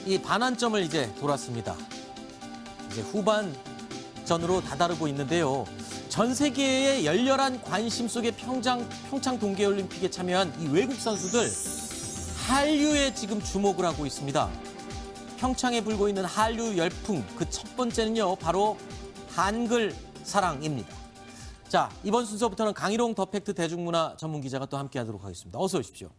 이 반환점을 이제 돌았습니다. 이제 후반전으로 다다르고 있는데요. 전 세계의 열렬한 관심 속에 평창 동계올림픽에 참여한 이 외국 선수들 한류에 지금 주목을 하고 있습니다. 평창에 불고 있는 한류 열풍 그 첫 번째는요. 바로 한글 사랑입니다. 자, 이번 순서부터는 강희롱 더 팩트 대중문화 전문 기자가 또 함께하도록 하겠습니다. 어서 오십시오.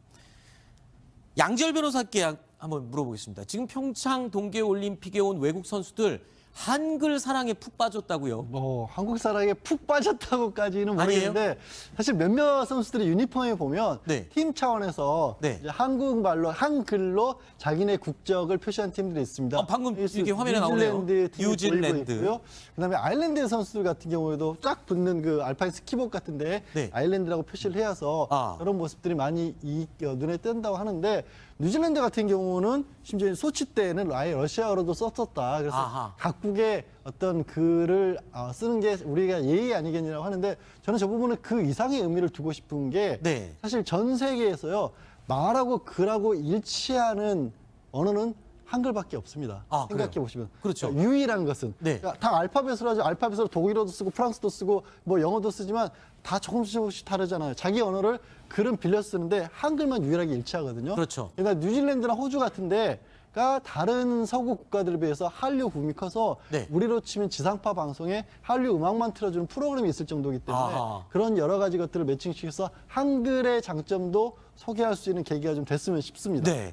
양지열 변호사께 한번 물어보겠습니다. 지금 평창 동계올림픽에 온 외국 선수들 한글 사랑에 푹 빠졌다고요? 뭐 한국 사랑에 푹 빠졌다고까지는 모르겠는데 사실 몇몇 선수들의 유니폼에 보면 네. 팀 차원에서 네. 이제 한국말로 한글로 자기네 국적을 표시한 팀들이 있습니다. 방금 이게 화면에 나오네요. 뉴질랜드 팀이 뉴질랜드. 보이고 있고요. 그다음에 아일랜드 선수들 같은 경우에도 쫙 붙는 그 알파인 스키복 같은데 네. 아일랜드라고 표시를 해서 그런 모습들이 많이 눈에 띈다고 하는데 뉴질랜드 같은 경우는 심지어 소치 때는 아예 러시아어로도 썼었다. 그래서 각국의 어떤 글을 쓰는 게 우리가 예의 아니겠냐고 하는데 저는 저 부분은 그 이상의 의미를 두고 싶은 게 네. 사실 전 세계에서요. 말하고 글하고 일치하는 언어는 한글밖에 없습니다. 생각해 보시면. 그렇죠. 그러니까 유일한 것은 네. 그러니까 다 알파벳으로 하죠. 알파벳으로 독일어도 쓰고 프랑스도 쓰고 뭐 영어도 쓰지만 다 조금씩 다르잖아요. 자기 언어를 글은 빌려 쓰는데 한글만 유일하게 일치하거든요. 그렇죠. 그러니까 뉴질랜드나 호주 같은데가 다른 서구 국가들에 비해서 한류 붐이 커서 네. 우리로 치면 지상파 방송에 한류 음악만 틀어주는 프로그램이 있을 정도이기 때문에 그런 여러 가지 것들을 매칭시켜서 한글의 장점도 소개할 수 있는 계기가 좀 됐으면 싶습니다. 네.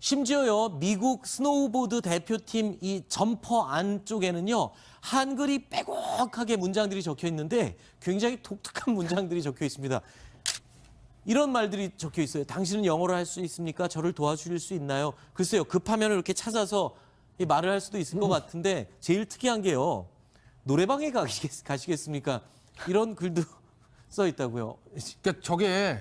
심지어요, 미국 스노우보드 대표팀 이 점퍼 안쪽에는요, 한글이 빼곡하게 문장들이 적혀 있는데 굉장히 독특한 문장들이 적혀 있습니다. 이런 말들이 적혀 있어요. 당신은 영어를 할 수 있습니까? 저를 도와주실 수 있나요? 글쎄요, 급하면 이렇게 찾아서 이 말을 할 수도 있을 것 같은데 제일 특이한 게요, 노래방에 가시겠습니까? 이런 글도 써 있다고요. 그러니까 저게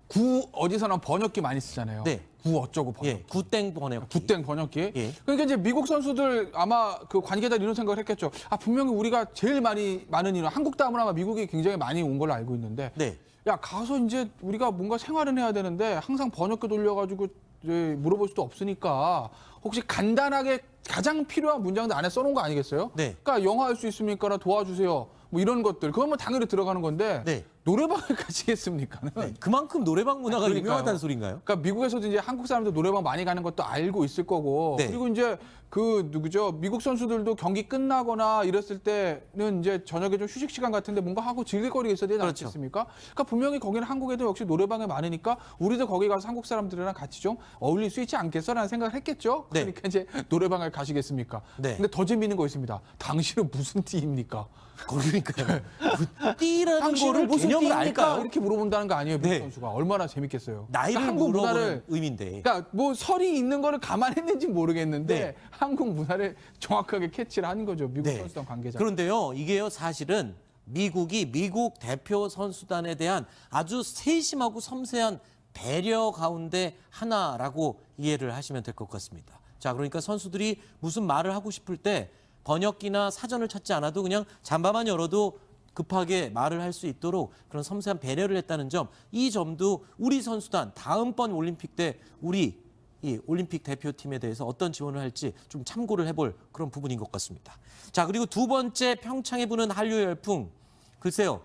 구 어디서나 번역기 많이 쓰잖아요. 네. 구 어쩌고 번역기. 예, 구땡 번역기. 구땡 번역기. 예. 그러니까 이제 미국 선수들 아마 그 관계자들 이런 생각을 했겠죠. 분명히 우리가 제일 많은 인원, 한국 다음으로 아마 미국이 굉장히 많이 온 걸로 알고 있는데. 네. 야, 가서 이제 우리가 뭔가 생활은 해야 되는데 항상 번역기 돌려가지고 이제 물어볼 수도 없으니까 혹시 간단하게 가장 필요한 문장들 안에 써놓은 거 아니겠어요? 네. 그러니까 영어 할 수 있습니까나 도와주세요. 뭐 이런 것들. 그건 당연히 들어가는 건데. 네. 노래방을 가시겠습니까? 네. 그만큼 노래방 문화가 그러니까요. 유명하다는 소리인가요? 그러니까 미국에서도 이제 한국 사람들 노래방 많이 가는 것도 알고 있을 거고. 네. 그리고 이제 그 누구죠? 미국 선수들도 경기 끝나거나 이랬을 때는 이제 저녁에 좀 휴식 시간 같은데 뭔가 하고 즐길 거리가 있어야 되지 그렇죠. 않겠습니까? 그러니까 분명히 거기는 한국에도 역시 노래방이 많으니까 우리도 거기 가서 한국 사람들이랑 같이 좀 어울릴 수 있지 않겠어라는 생각을 했겠죠. 네. 그러니까 이제 노래방을 가시겠습니까? 네. 근데 더 재미있는 거 있습니다. 당신은 무슨 띠입니까? 그러니까요. 그 띠라는 당신은 거를 무슨 개념을 띠입니까? 알까요? 이렇게 물어본다는 거 아니에요, 미국 네. 선수가. 얼마나 재밌겠어요. 나이를 그러니까 한국 물어보는 문화를 의미인데. 그러니까 뭐 설이 있는 거를 감안했는지 모르겠는데 네. 한국 문화를 정확하게 캐치를 한 거죠. 미국 네. 선수단 관계자. 그런데요, 이게요 사실은 미국이 미국 대표 선수단에 대한 아주 세심하고 섬세한 배려 가운데 하나라고 이해를 하시면 될 것 같습니다. 자, 그러니까 선수들이 무슨 말을 하고 싶을 때 번역기나 사전을 찾지 않아도 그냥 잠바만 열어도 급하게 말을 할 수 있도록 그런 섬세한 배려를 했다는 점, 이 점도 우리 선수단 다음번 올림픽 때 우리 이 올림픽 대표팀에 대해서 어떤 지원을 할지 좀 참고를 해볼 그런 부분인 것 같습니다. 자, 그리고 두 번째 평창에 부는 한류 열풍. 글쎄요,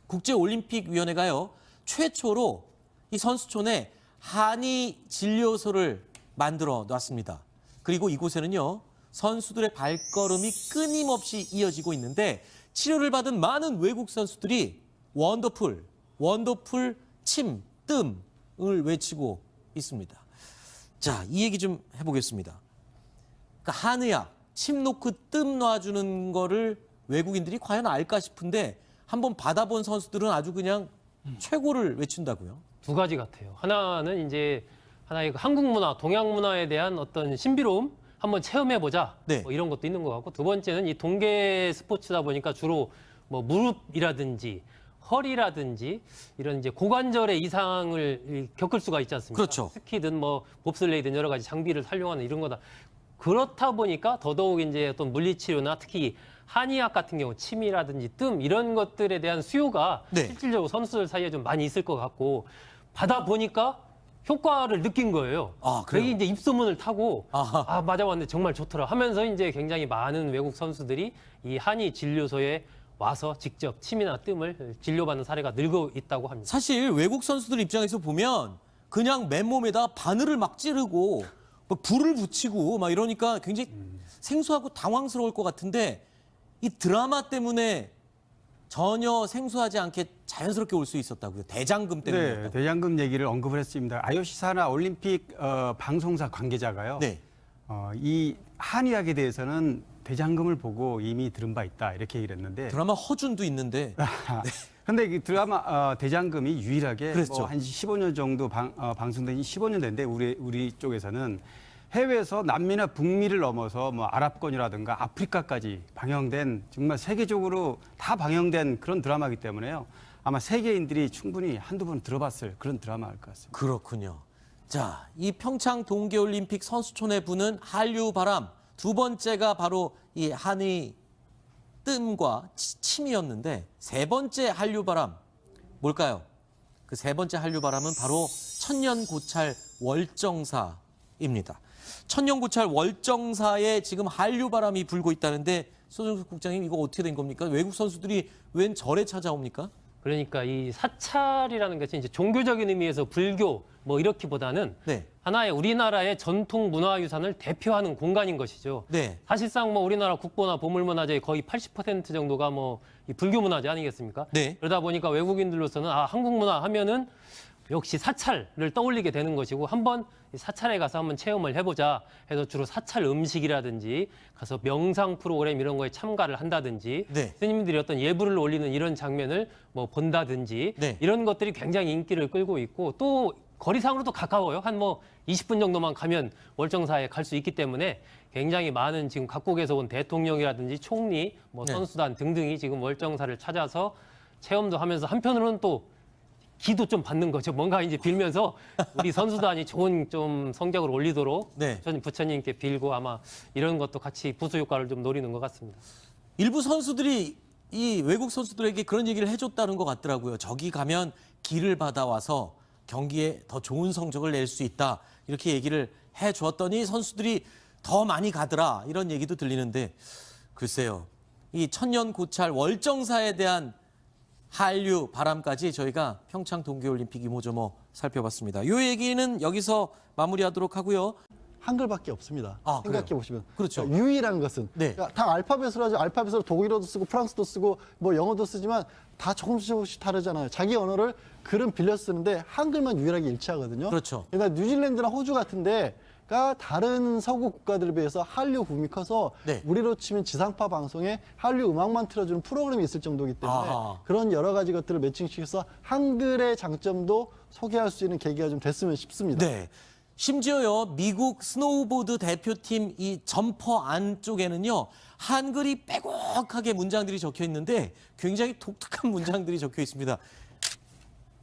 국제올림픽위원회가요 최초로 이 선수촌에 한의 진료소를 만들어 놨습니다. 그리고 이곳에는요 선수들의 발걸음이 끊임없이 이어지고 있는데 치료를 받은 많은 외국 선수들이 원더풀, 침, 뜸을 외치고 있습니다. 자, 이 얘기 좀 해보겠습니다. 그러니까 한의학, 침 놓고 뜸 놔주는 거를 외국인들이 과연 알까 싶은데 한번 받아본 선수들은 아주 그냥 최고를 외친다고요. 두 가지 같아요. 하나는 이제 하나의 한국 문화, 동양 문화에 대한 어떤 신비로움 한번 체험해보자. 네. 뭐 이런 것도 있는 것 같고, 두 번째는 이 동계 스포츠다 보니까 주로 뭐 무릎이라든지 허리라든지 이런 이제 고관절의 이상을 겪을 수가 있지 않습니까? 그렇죠. 스키든 뭐 봅슬레이든 여러 가지 장비를 활용하는 이런 거다. 그렇다 보니까 더더욱 이제 어떤 물리치료나 특히 한의학 같은 경우 침이라든지 뜸 이런 것들에 대한 수요가 네. 실질적으로 선수들 사이에 좀 많이 있을 것 같고, 받아보니까 효과를 느낀 거예요. 그래요? 그게 이제 입소문을 타고 아하. 맞아 왔는데 정말 좋더라 하면서 이제 굉장히 많은 외국 선수들이 이 한의 진료소에 와서 직접 침이나 뜸을 진료받는 사례가 늘고 있다고 합니다. 사실 외국 선수들 입장에서 보면 그냥 맨몸에다 바늘을 막 찌르고 막 불을 붙이고 막 이러니까 굉장히 생소하고 당황스러울 것 같은데 이 드라마 때문에 전혀 생소하지 않게 자연스럽게 올 수 있었다고요. 대장금 때문에. 네, 대장금 얘기를 언급을 했습니다. IOC 산하 올림픽 방송사 관계자가요. 네. 이 한의학에 대해서는 대장금을 보고 이미 들은 바 있다 이렇게 얘기를 했는데. 드라마 허준도 있는데 그런데 이 드라마 대장금이 유일하게 그랬죠. 한 15년 정도 방송된 지 15년 됐는데 우리 쪽에서는 해외에서 남미나 북미를 넘어서 뭐 아랍권이라든가 아프리카까지 방영된 정말 세계적으로 다 방영된 그런 드라마이기 때문에요. 아마 세계인들이 충분히 한두 번 들어봤을 그런 드라마일 것 같습니다. 그렇군요. 자, 이 평창 동계올림픽 선수촌에 부는 한류 바람 두 번째가 바로 이 한의 뜸과 침이었는데 세 번째 한류 바람 뭘까요? 그 세 번째 한류 바람은 바로 천년고찰 월정사입니다. 천년고찰 월정사에 지금 한류 바람이 불고 있다는데 소정숙 국장님 이거 어떻게 된 겁니까? 외국 선수들이 웬 절에 찾아옵니까? 그러니까 이 사찰이라는 것이 이제 종교적인 의미에서 불교 뭐 이렇기보다는 네. 하나의 우리나라의 전통 문화유산을 대표하는 공간인 것이죠. 네. 사실상 뭐 우리나라 국보나 보물문화재의 거의 80% 정도가 뭐 이 불교 문화재 아니겠습니까? 네. 그러다 보니까 외국인들로서는 한국 문화 하면은 역시 사찰을 떠올리게 되는 것이고 한번 사찰에 가서 한번 체험을 해보자 해서 주로 사찰 음식이라든지 가서 명상 프로그램 이런 거에 참가를 한다든지 네. 스님들이 어떤 예불을 올리는 이런 장면을 뭐 본다든지 네. 이런 것들이 굉장히 인기를 끌고 있고 또 거리상으로도 가까워요. 한 뭐 20분 정도만 가면 월정사에 갈 수 있기 때문에 굉장히 많은 지금 각국에서 온 대통령이라든지 총리, 뭐 네. 선수단 등등이 지금 월정사를 찾아서 체험도 하면서 한편으로는 또 기도 좀 받는 거죠. 뭔가 이제 빌면서 우리 선수단이 좋은 좀 성적을 올리도록 네. 부처님께 빌고 아마 이런 것도 같이 부수 효과를 좀 노리는 것 같습니다. 일부 선수들이 이 외국 선수들에게 그런 얘기를 해줬다는 것 같더라고요. 저기 가면 길을 받아와서 경기에 더 좋은 성적을 낼 수 있다. 이렇게 얘기를 해줬더니 선수들이 더 많이 가더라. 이런 얘기도 들리는데 글쎄요. 이 천년고찰 월정사에 대한 한류 바람까지 저희가 평창 동계올림픽 이모저모 살펴봤습니다. 이 얘기는 여기서 마무리하도록 하고요. 한글밖에 없습니다. 생각해 보시면. 그렇죠. 그러니까 유일한 것은 네. 그러니까 다 알파벳으로 하죠. 알파벳으로 독일어도 쓰고 프랑스도 쓰고 뭐 영어도 쓰지만 다 조금씩 다르잖아요. 자기 언어를 글은 빌려 쓰는데 한글만 유일하게 일치하거든요. 그렇죠. 그러니까 뉴질랜드나 호주 같은데가 다른 서구 국가들에 비해서 한류 붐이 커서 네. 우리로 치면 지상파 방송에 한류 음악만 틀어주는 프로그램이 있을 정도이기 때문에 아하. 그런 여러 가지 것들을 매칭시켜서 한글의 장점도 소개할 수 있는 계기가 좀 됐으면 싶습니다. 네. 심지어요, 미국 스노우보드 대표팀 이 점퍼 안쪽에는요, 한글이 빼곡하게 문장들이 적혀 있는데 굉장히 독특한 문장들이 적혀 있습니다.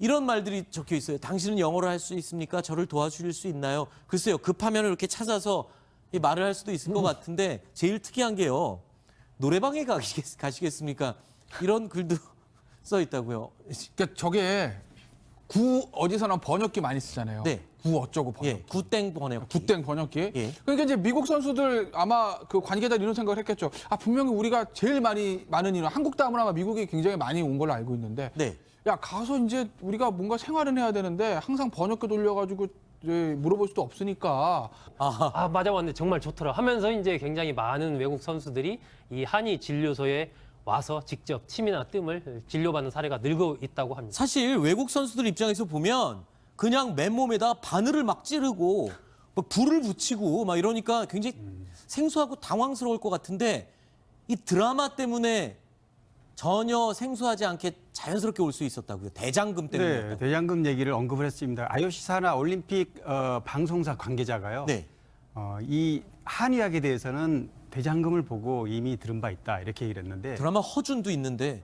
이런 말들이 적혀 있어요. 당신은 영어를 할 수 있습니까? 저를 도와주실 수 있나요? 글쎄요, 급하면 이렇게 찾아서 이 말을 할 수도 있을 것 같은데 제일 특이한 게요, 노래방에 가시겠습니까? 이런 글도 써 있다고요. 그러니까 저게 구 어디서나 번역기 많이 쓰잖아요. 네. 구 어쩌고 번역기. 예, 굿땡 번역. 굿땡 번역기. 예. 그러니까 이제 미국 선수들 아마 그 관계자 이런 생각을 했겠죠. 분명히 우리가 제일 많은 인원, 한국 다음으로 아마 미국이 굉장히 많이 온 걸로 알고 있는데. 네. 야 가서 이제 우리가 뭔가 생활은 해야 되는데 항상 번역기 돌려가지고 이제 물어볼 수도 없으니까. 맞아 왔는데 정말 좋더라 하면서 이제 굉장히 많은 외국 선수들이 이 한의 진료소에 와서 직접 침이나 뜸을 진료받는 사례가 늘고 있다고 합니다. 사실 외국 선수들 입장에서 보면 그냥 맨몸에다 바늘을 막 찌르고 막 불을 붙이고 막 이러니까 굉장히 생소하고 당황스러울 것 같은데 이 드라마 때문에 전혀 생소하지 않게 자연스럽게 올 수 있었다고요. 대장금 때문에. 네, 대장금 얘기를 언급을 했습니다. IOC 산하 올림픽 방송사 관계자가요. 네. 이 한의학에 대해서는 대장금을 보고 이미 들은 바 있다 이렇게 얘기를 했는데. 드라마 허준도 있는데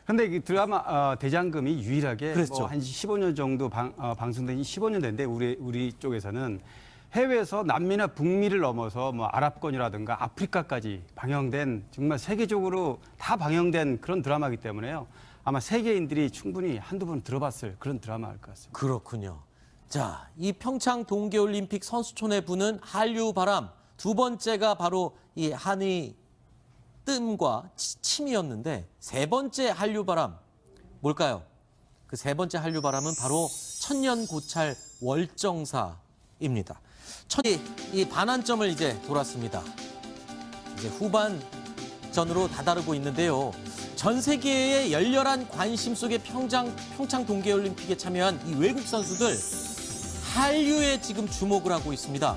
그런데 이 드라마 대장금이 유일하게 그랬죠. 한 15년 정도 방송된 지 15년 됐는데 우리 쪽에서는 해외에서 남미나 북미를 넘어서 뭐 아랍권이라든가 아프리카까지 방영된 정말 세계적으로 다 방영된 그런 드라마이기 때문에요. 아마 세계인들이 충분히 한두 번 들어봤을 그런 드라마일 것 같습니다. 그렇군요. 자, 이 평창 동계올림픽 선수촌에 부는 한류 바람 두 번째가 바로 이 한의 뜸과 침이었는데 세 번째 한류 바람 뭘까요? 그 세 번째 한류 바람은 바로 천년 고찰 월정사입니다. 이 반환점을 이제 돌았습니다. 이제 후반전으로 다다르고 있는데요. 전 세계의 열렬한 관심 속에 평창 동계올림픽에 참여한 이 외국 선수들 한류에 지금 주목을 하고 있습니다.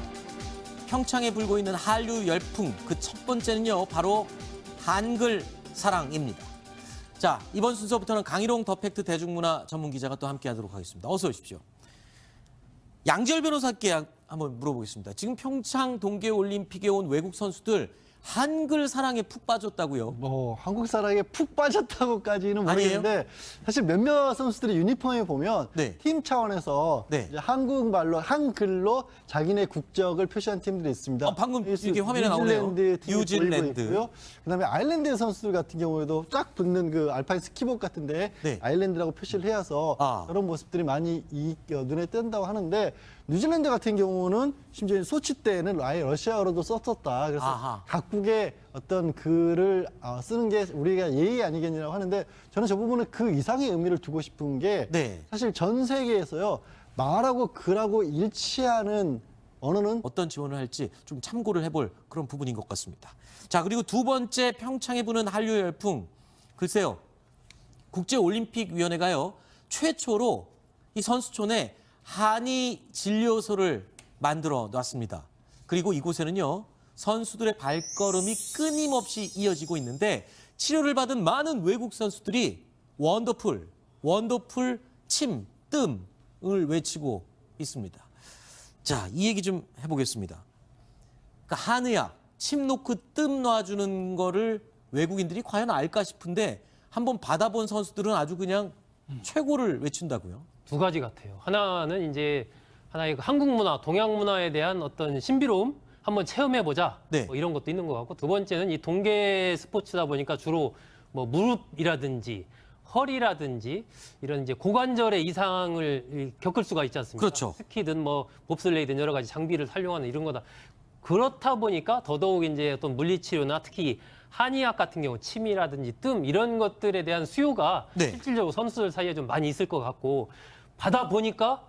평창에 불고 있는 한류 열풍 그 첫 번째는요. 바로 한글 사랑입니다. 자, 이번 순서부터는 강희롱 더 팩트 대중문화 전문 기자가 또 함께하도록 하겠습니다. 어서 오십시오. 양지열 변호사께 한번 물어보겠습니다. 지금 평창 동계올림픽에 온 외국 선수들 한글 사랑에 푹 빠졌다고요? 뭐 한국 사랑에 푹 빠졌다고까지는 모르겠는데 사실 몇몇 선수들의 유니폼에 보면 네. 팀 차원에서 네. 이제 한국말로 한글로 자기네 국적을 표시한 팀들이 있습니다. 방금 이게 화면에 나오네요. 뉴질랜드 팀이 뉴질랜드. 보이고 있고요. 그다음에 아일랜드 선수들 같은 경우에도 쫙 붙는 그 알파인 스키복 같은데 네. 아일랜드라고 표시를 해서 그런 모습들이 많이 눈에 띈다고 하는데 뉴질랜드 같은 경우는 심지어 소치 때는 아예 러시아어로도 썼었다. 그래서 각국의 어떤 글을 쓰는 게 우리가 예의 아니겠냐고 하는데 저는 저 부분은 그 이상의 의미를 두고 싶은 게 네. 사실 전 세계에서요. 말하고 글하고 일치하는 언어는 어떤 지원을 할지 좀 참고를 해볼 그런 부분인 것 같습니다. 자, 그리고 두 번째 평창에 부는 한류 열풍. 글쎄요. 국제올림픽위원회가요. 최초로 이 선수촌에 한의 진료소를 만들어 놨습니다. 그리고 이곳에는요. 선수들의 발걸음이 끊임없이 이어지고 있는데 치료를 받은 많은 외국 선수들이 원더풀, 침, 뜸을 외치고 있습니다. 자, 이 얘기 좀 해보겠습니다. 그러니까 한의학, 침 놓고 뜸 놔주는 거를 외국인들이 과연 알까 싶은데 한번 받아본 선수들은 아주 그냥 최고를 외친다고요. 두 가지 같아요. 하나는 이제 하나의 한국 문화, 동양 문화에 대한 어떤 신비로움 한번 체험해보자. 네. 뭐 이런 것도 있는 것 같고 두 번째는 이 동계 스포츠다 보니까 주로 뭐 무릎이라든지 허리라든지 이런 이제 고관절의 이상을 겪을 수가 있지 않습니까? 그렇죠. 스키든 뭐 봅슬레이든 여러 가지 장비를 활용하는 이런 거다. 그렇다 보니까 더더욱 이제 어떤 물리치료나 특히 한의학 같은 경우 침이라든지 뜸 이런 것들에 대한 수요가 네. 실질적으로 선수들 사이에 좀 많이 있을 것 같고 받아보니까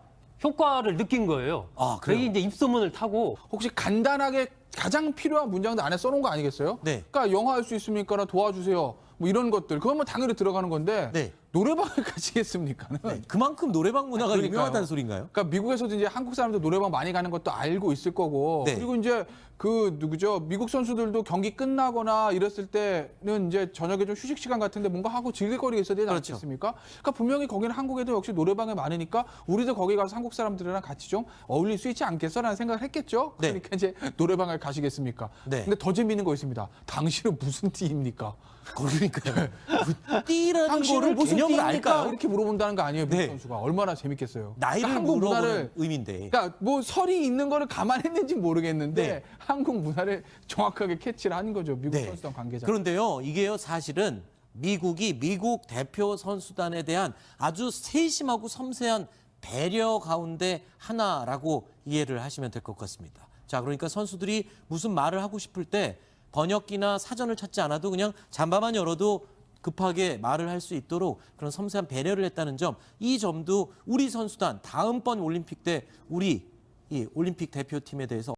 효과를 느낀 거예요. 그래요? 그게 이제 입소문을 타고 혹시 간단하게 가장 필요한 문장도 안에 써놓은 거 아니겠어요? 네. 그러니까 영어 할 수 있습니까? 도와주세요. 뭐 이런 것들. 그러면 당연히 들어가는 건데 네. 노래방을 가시겠습니까는? 네. 그만큼 노래방 문화가 그러니까요. 유명하다는 소리인가요? 그러니까 미국에서도 이제 한국 사람들 노래방 많이 가는 것도 알고 있을 거고 네. 그리고 이제 그 누구죠 미국 선수들도 경기 끝나거나 이랬을 때는 이제 저녁에 좀 휴식 시간 같은데 뭔가 하고 즐길 거리가 있어야 되지 그렇죠. 않겠습니까? 그러니까 분명히 거기는 한국에도 역시 노래방이 많으니까 우리도 거기 가서 한국 사람들이랑 같이 좀 어울릴 수 있지 않겠어라는 생각을 했겠죠. 네. 그러니까 이제 노래방을 가시겠습니까? 네. 근데 더 재미있는 거 있습니다. 당신은 무슨 띠입니까? 그러니까요. 그 띠라는 당신은 거를 무슨 개념을 띠입니까? 알까요? 이렇게 물어본다는 거 아니에요, 미국 네. 선수가. 얼마나 재밌겠어요. 나이를 그러니까 한국 물어보는 문화를 의미인데. 그러니까 뭐 설이 있는 거를 감안했는지 모르겠는데 네. 한국 문화를 정확하게 캐치를 한 거죠. 미국 네. 선수단 관계자. 그런데요, 이게요 사실은 미국이 미국 대표 선수단에 대한 아주 세심하고 섬세한 배려 가운데 하나라고 이해를 하시면 될 것 같습니다. 자, 그러니까 선수들이 무슨 말을 하고 싶을 때 번역기나 사전을 찾지 않아도 그냥 잠바만 열어도 급하게 말을 할 수 있도록 그런 섬세한 배려를 했다는 점, 이 점도 우리 선수단 다음번 올림픽 때 우리 이 올림픽 대표팀에 대해서